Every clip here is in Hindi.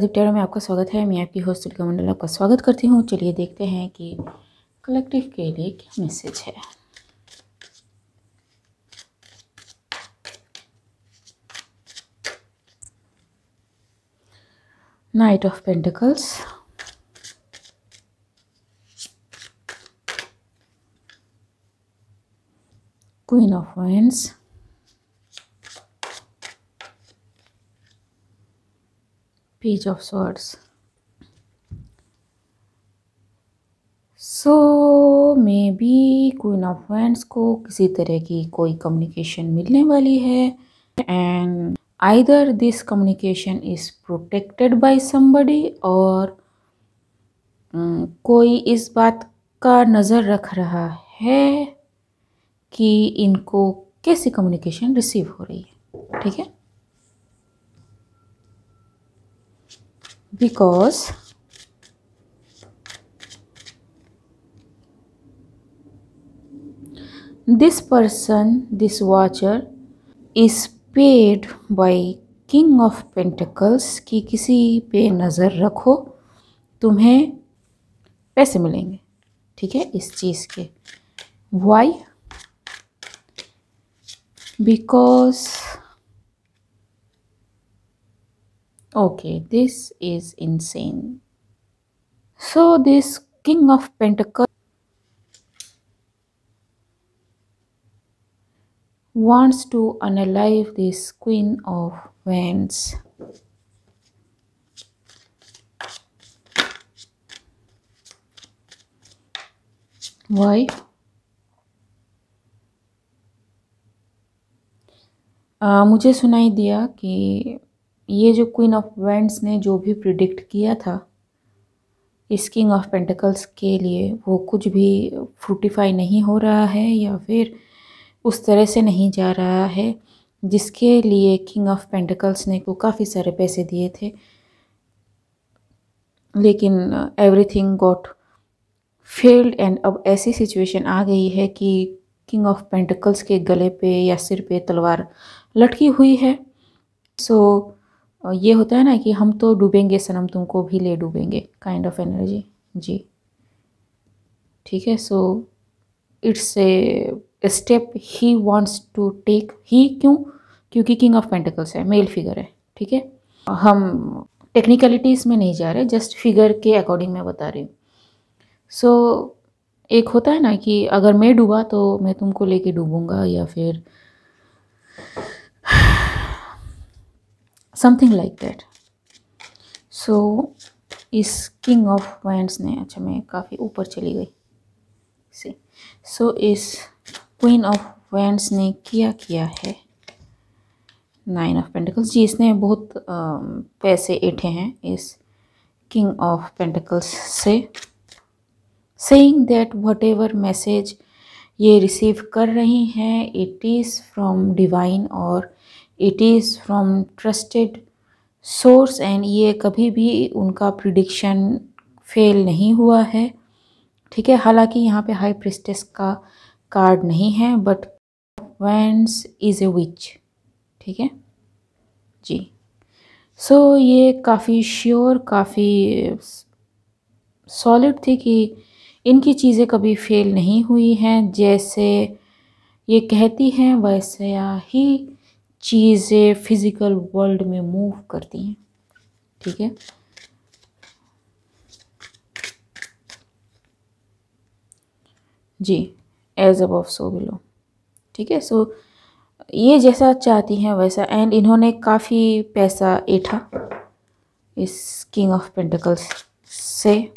प्रदीप टैरो में आपका स्वागत है। मैं आपकी होस्ट तुलिका मंडल आपका स्वागत करती हूँ। चलिए देखते हैं कि कलेक्टिव के लिए क्या मैसेज है। Night of pentacles, queen of wands, page of swords. So may be queen of wands को किसी तरह की कोई कम्युनिकेशन मिलने वाली है and either this communication is protected by somebody और कोई इस बात का नज़र रख रहा है कि इनको कैसी कम्युनिकेशन रिसीव हो रही है। ठीक है, because this person, this watcher is paid by King of Pentacles कि किसी पे नज़र रखो, तुम्हें पैसे मिलेंगे। ठीक है, इस चीज़ के। Why? Because okay, this is insane. So this King of Pentacles wants to unalive this Queen of Wands. Why? मुझे सुनाई दिया कि ये जो क्वीन ऑफ वैंड्स ने जो भी प्रिडिक्ट किया था इस किंग ऑफ पेंटिकल्स के लिए, वो कुछ भी फ्रूटिफाई नहीं हो रहा है या फिर उस तरह से नहीं जा रहा है जिसके लिए किंग ऑफ पेंटिकल्स ने को काफ़ी सारे पैसे दिए थे, लेकिन एवरीथिंग गॉट फेल्ड एंड अब ऐसी सिचुएशन आ गई है कि किंग ऑफ पेंटिकल्स के गले पे या सिर पे तलवार लटकी हुई है। सो ये होता है ना कि हम तो डूबेंगे सनम, तुमको भी ले डूबेंगे काइंड ऑफ एनर्जी जी। ठीक है, so it's a step he wants to take. He क्यों? क्योंकि किंग ऑफ पेंटिकल्स है, मेल फिगर है। ठीक है, हम टेक्निकलिटीज़ में नहीं जा रहे, जस्ट फिगर के अकॉर्डिंग मैं बता रही हूँ। सो एक होता है ना कि अगर मैं डूबा तो मैं तुमको लेके डूबूंगा या फिर समथिंग लाइक दैट। सो इस किंग ऑफ वैंड्स ने, अच्छा मैं काफ़ी ऊपर चली गई से। सो इस क्वीन ऑफ वैंड्स ने किया है नाइन ऑफ पेंटिकल्स जी। इसने बहुत पैसे ऐंठे हैं इस किंग ऑफ पेंटिकल्स से, saying that what ever message ये रिसीव कर रही हैं इट इज़ फ्रॉम डिवाइन और it is from trusted source and ये कभी भी उनका प्रिडिक्शन फेल नहीं हुआ है। ठीक है, हालांकि यहाँ पे हाई प्रिस्टेस का कार्ड नहीं है बट वैंड्स इज़ ए विच। ठीक है जी। सो ये काफ़ी श्योर, काफ़ी सॉलिड थी कि इनकी चीज़ें कभी फेल नहीं हुई हैं, जैसे ये कहती हैं वैसे ही चीज़ें फिज़िकल वर्ल्ड में मूव करती हैं। ठीक है, जी, एज अबव सो बिलो। ठीक है, सो ये जैसा चाहती हैं वैसा, एंड इन्होंने काफ़ी पैसा ऐंठा इस किंग ऑफ पेंटिकल्स से।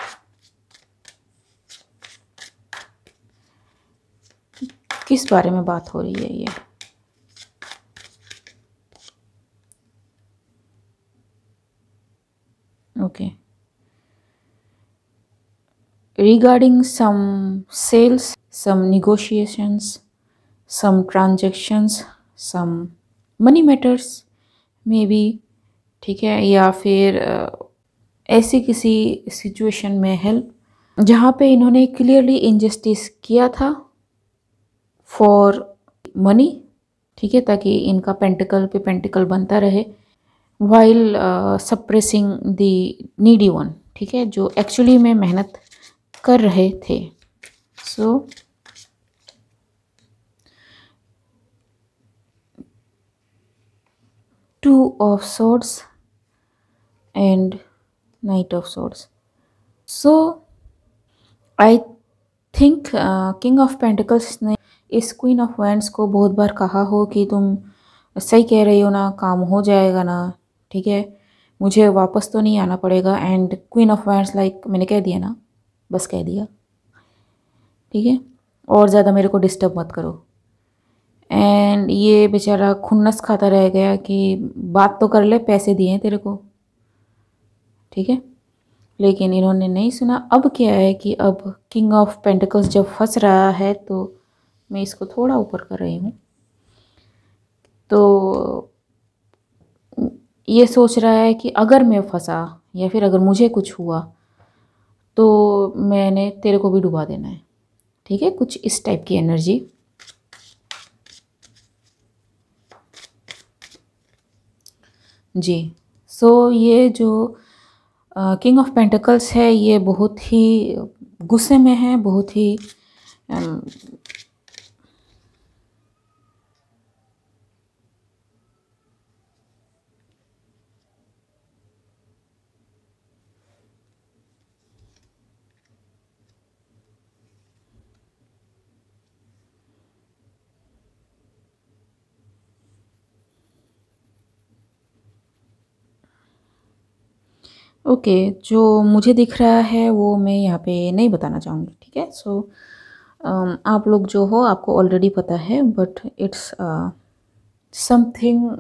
किस बारे में बात हो रही है ये? Okay, regarding some sales, some negotiations, some transactions, some money matters maybe। ठीक है, या फिर ऐसी किसी सिचुएशन में हेल्प जहाँ पे इन्होंने क्लियरली इनजस्टिस किया था फॉर मनी। ठीक है, ताकि इनका पेंटिकल पे पेंटिकल बनता रहे while suppressing the needy one, ठीक है, जो एक्चुअली में मेहनत कर रहे थे। So two of swords and knight of swords. So I think king of pentacles ने इस क्वीन ऑफ वैंड्स को बहुत बार कहा हो कि तुम सही कह रही हो ना, काम हो जाएगा ना, ठीक है, मुझे वापस तो नहीं आना पड़ेगा। And queen of wands like मैंने कह दिया ना, बस कह दिया, ठीक है, और ज़्यादा मेरे को डिस्टर्ब मत करो। एंड ये बेचारा खुन्नस खाता रह गया कि बात तो कर ले, पैसे दिए हैं तेरे को, ठीक है, लेकिन इन्होंने नहीं सुना। अब क्या है कि अब किंग ऑफ पेंटिकल्स जब फंस रहा है तो मैं इसको थोड़ा ऊपर कर रही हूँ, तो ये सोच रहा है कि अगर मैं फंसा या फिर अगर मुझे कुछ हुआ तो मैंने तेरे को भी डुबा देना है, ठीक है, कुछ इस टाइप की एनर्जी। जी। सो ये जो किंग ऑफ पेंटिकल्स है ये बहुत ही गुस्से में है, बहुत ही ओके, जो मुझे दिख रहा है वो मैं यहाँ पे नहीं बताना चाहूँगी, ठीक है। सो आप लोग जो हो आपको ऑलरेडी पता है, but it's something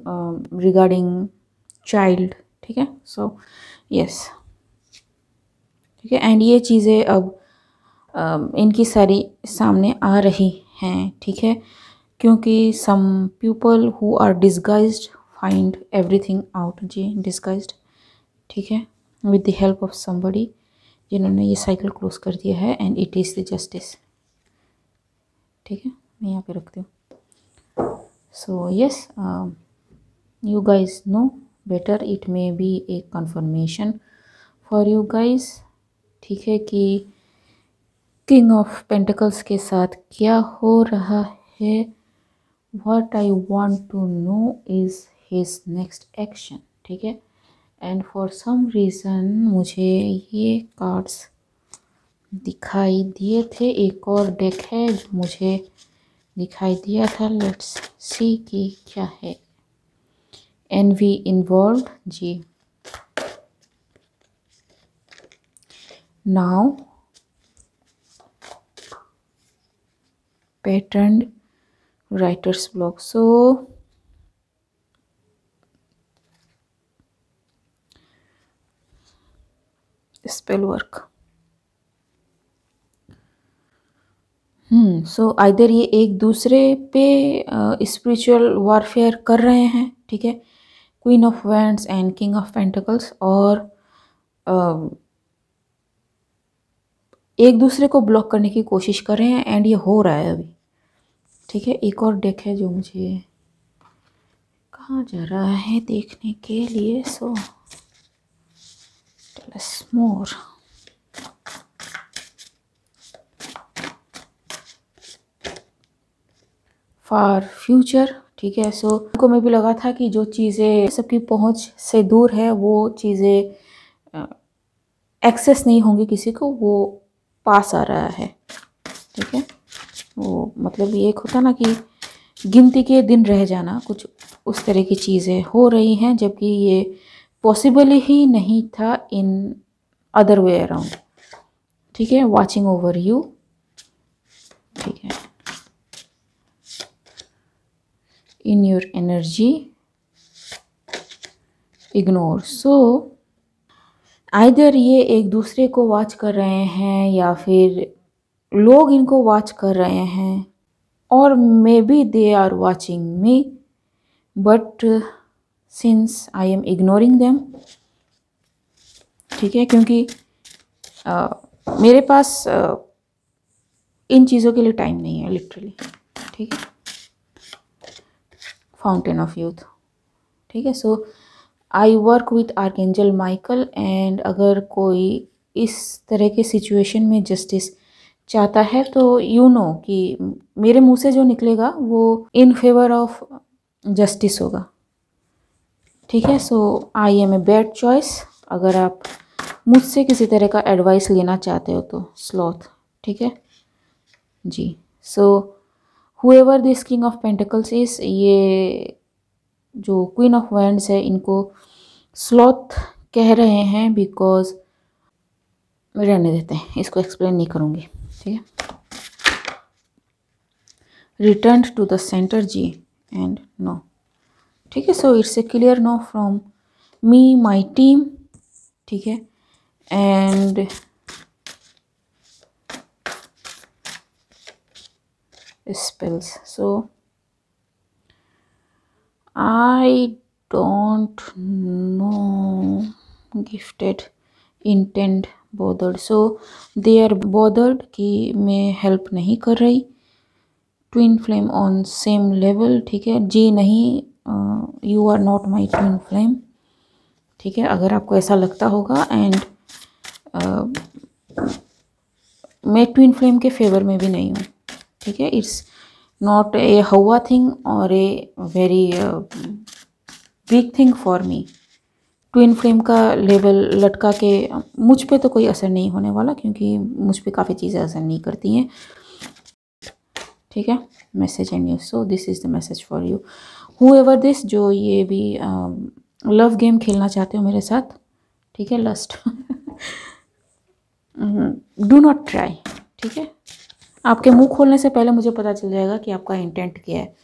regarding child, ठीक है। सो यस, ठीक है, एंड ये चीज़ें अब इनकी सारी सामने आ रही हैं, ठीक है, क्योंकि some people who are disguised find everything out. जी, डिस्गाइज्ड, ठीक है, with the help of somebody जिन्होंने ये साइकिल क्लोज कर दिया है, and it is the justice, ठीक है, मैं यहाँ पे रखती हूँ। So yes, you guys know better, it may be a confirmation for you guys, ठीक है, कि किंग ऑफ पेंटिकल्स के साथ क्या हो रहा है। What I want to know is his next action, ठीक है, एंड फॉर सम रीज़न मुझे ये कार्ड्स दिखाई दिए थे। एक और डेक है जो मुझे दिखाई दिया था, लेट्स सी कि क्या है। एनवी इन्वॉल्व, जी। Now pattern writer's block. So spell work, so either ये एक दूसरे पे स्पिरिचुअल वॉरफेयर कर रहे हैं, ठीक है, queen of wands and king of pentacles, और एक दूसरे को ब्लॉक करने की कोशिश कर रहे हैं, एंड ये हो रहा है अभी, ठीक है। एक और डेक है जो मुझे कहाँ जा रहा है देखने के लिए। So tell us more. For future, ठीक है। सो को मैं भी लगा था कि जो चीज़ें सबकी पहुंच से दूर है वो चीज़ें एक्सेस नहीं होंगी किसी को, वो पास आ रहा है, ठीक है। वो मतलब ये एक होता ना कि गिनती के दिन रह जाना, कुछ उस तरह की चीज़ें हो रही हैं, जबकि ये पॉसिबल ही नहीं था इन अदर वे अराउंड, ठीक है। वॉचिंग ओवर यू, ठीक है, in your energy ignore. So either ये एक दूसरे को वॉच कर रहे हैं या फिर लोग इनको वॉच कर रहे हैं, और maybe they are watching me, but since I am ignoring them, ठीक है, क्योंकि मेरे पास इन चीज़ों के लिए टाइम नहीं है लिटरली, ठीक है। फाउंटेन ऑफ यूथ, ठीक है। So I work with archangel Michael. And अगर कोई इस तरह के सिचुएशन में जस्टिस चाहता है तो यू नो कि मेरे मुंह से जो निकलेगा वो इन फेवर ऑफ जस्टिस होगा, ठीक है। So I am a bad choice अगर आप मुझसे किसी तरह का एडवाइस लेना चाहते हो तो स्लॉथ, ठीक है जी। So however this king of pentacles is, ये जो क्वीन ऑफ वैंड्स है इनको स्लॉथ कह रहे हैं बिकॉज, रहने देते हैं, इसको एक्सप्लेन नहीं करूँगी, ठीक है। रिटर्न टू द सेंटर जी एंड नो, ठीक है। So it's a clear no from me my team, ठीक है। And spells, so I don't know gifted intent bothered, so they are bothered कि मैं हेल्प नहीं कर रही। Twin flame on same level, ठीक है जी, नहीं you are not my twin flame, ठीक है, अगर आपको ऐसा लगता होगा। एंड मैं ट्विन फ्लेम के फेवर में भी नहीं हूँ, ठीक है। इट्स नॉट ए हवा थिंग और a very big thing for me. Twin flame का लेवल लटका के मुझ पे तो कोई असर नहीं होने वाला, क्योंकि मुझ पे काफ़ी चीज़ें असर नहीं करती हैं, ठीक है। Message and news, so this is the message for you whoever this, जो ये भी लव गेम खेलना चाहते हो मेरे साथ, ठीक है, लस्ट डू नॉट ट्राई, ठीक है। आपके मुंह खोलने से पहले मुझे पता चल जाएगा कि आपका इंटेंट क्या है,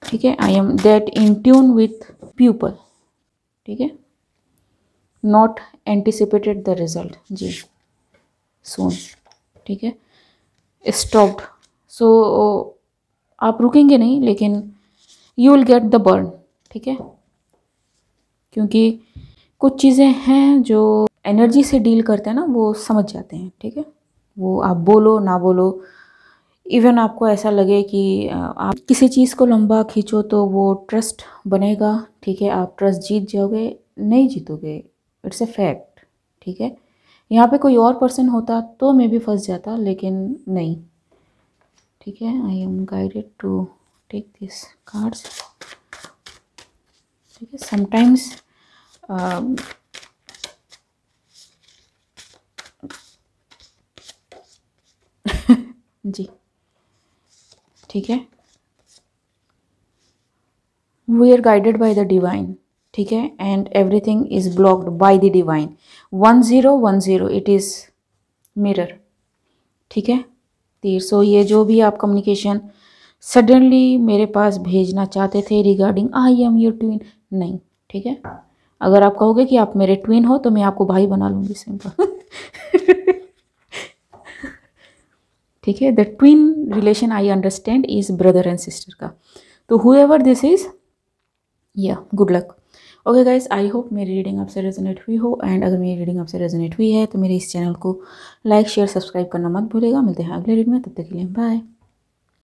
ठीक है। I M that in tune with people, ठीक है, नॉट एंटिसिपेटेड द रिजल्ट जी सून, ठीक है, स्टॉप्ड। सो आप रुकेंगे नहीं, लेकिन you will get the burn, ठीक है, क्योंकि कुछ चीज़ें हैं जो एनर्जी से डील करते हैं ना, वो समझ जाते हैं, ठीक है। वो आप बोलो ना बोलो, इवन आपको ऐसा लगे कि आप किसी चीज़ को लंबा खींचो तो वो ट्रस्ट बनेगा, ठीक है, आप ट्रस्ट जीत जाओगे, नहीं जीतोगे, इट्स ए फैक्ट, ठीक है। यहाँ पे कोई और पर्सन होता तो मैं भी फंस जाता, लेकिन नहीं, ठीक है। I am guided to take this cards, ठीक है। समटाइम्स जी, ठीक है, we are guided by the divine, ठीक है, and everything is blocked by the divine. 1010 it is mirror, ठीक है, तीर। सो ये जो भी आप कम्युनिकेशन सडनली मेरे पास भेजना चाहते थे regarding I am your twin, नहीं, ठीक है। अगर आप कहोगे कि आप मेरे ट्विन हो तो मैं आपको भाई बना लूँगी, सिंपल ठीक है। The twin relation I understand is brother and sister का, तो हुएवर दिस इज, या good luck. Okay guys, I hope मेरी रीडिंग आपसे रेजोनेट हुई हो। एंड अगर मेरी रीडिंग आपसे रेजोनेट हुई है तो मेरे इस चैनल को लाइक शेयर सब्सक्राइब करना मत भूलिएगा। मिलते हैं अगले रीड में, तब तक के लिए बाय।